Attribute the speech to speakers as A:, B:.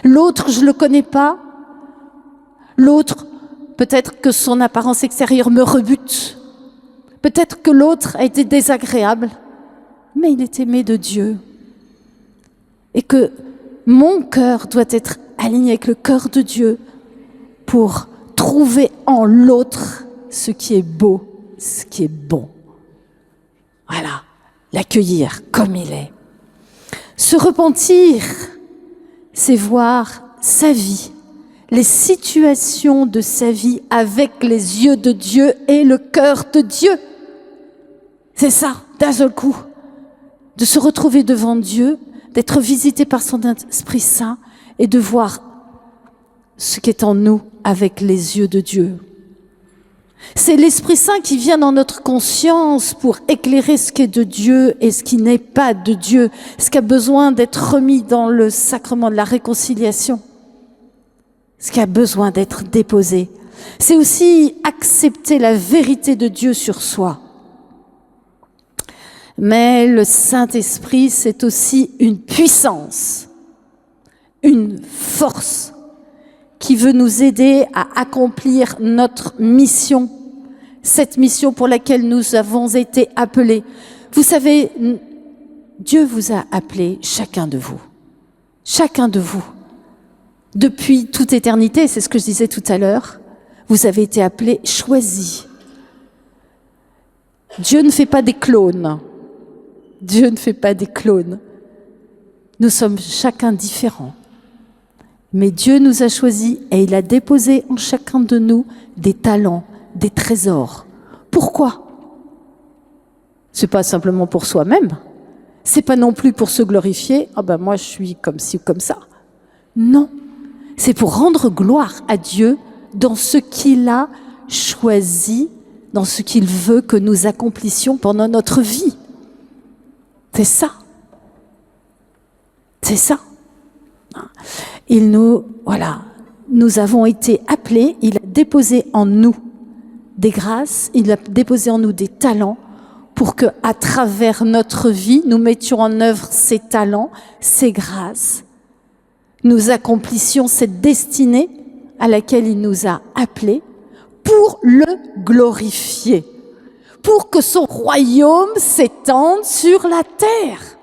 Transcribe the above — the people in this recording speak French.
A: L'autre, je le connais pas. L'autre, peut-être que son apparence extérieure me rebute. Peut-être que l'autre a été désagréable. Mais il est aimé de Dieu. Et que mon cœur doit être aligné avec le cœur de Dieu pour trouver en l'autre ce qui est beau, ce qui est bon. Voilà, l'accueillir comme il est. Se repentir, c'est voir sa vie, les situations de sa vie avec les yeux de Dieu et le cœur de Dieu. C'est ça, d'un seul coup, de se retrouver devant Dieu, d'être visité par son Esprit Saint et de voir ce qui est en nous avec les yeux de Dieu. C'est l'Esprit Saint qui vient dans notre conscience pour éclairer ce qui est de Dieu et ce qui n'est pas de Dieu, ce qui a besoin d'être remis dans le sacrement de la réconciliation, ce qui a besoin d'être déposé. C'est aussi accepter la vérité de Dieu sur soi. Mais le Saint-Esprit, c'est aussi une puissance, une force qui veut nous aider à accomplir notre mission, cette mission pour laquelle nous avons été appelés. Vous savez, Dieu vous a appelé chacun de vous. Chacun de vous. Depuis toute éternité, c'est ce que je disais tout à l'heure, vous avez été appelés, choisis. Dieu ne fait pas des clones. Dieu ne fait pas des clones. Nous sommes chacun différents. Mais Dieu nous a choisis et il a déposé en chacun de nous des talents, des trésors. Pourquoi? C'est pas simplement pour soi-même. C'est pas non plus pour se glorifier. Ah ben moi je suis comme ci ou comme ça. Non. C'est pour rendre gloire à Dieu dans ce qu'il a choisi, dans ce qu'il veut que nous accomplissions pendant notre vie. C'est ça. C'est ça. Nous avons été appelés, il a déposé en nous des grâces, il a déposé en nous des talents pour que, à travers notre vie, nous mettions en œuvre ces talents, ces grâces, nous accomplissions cette destinée à laquelle il nous a appelés pour le glorifier, pour que son royaume s'étende sur la terre.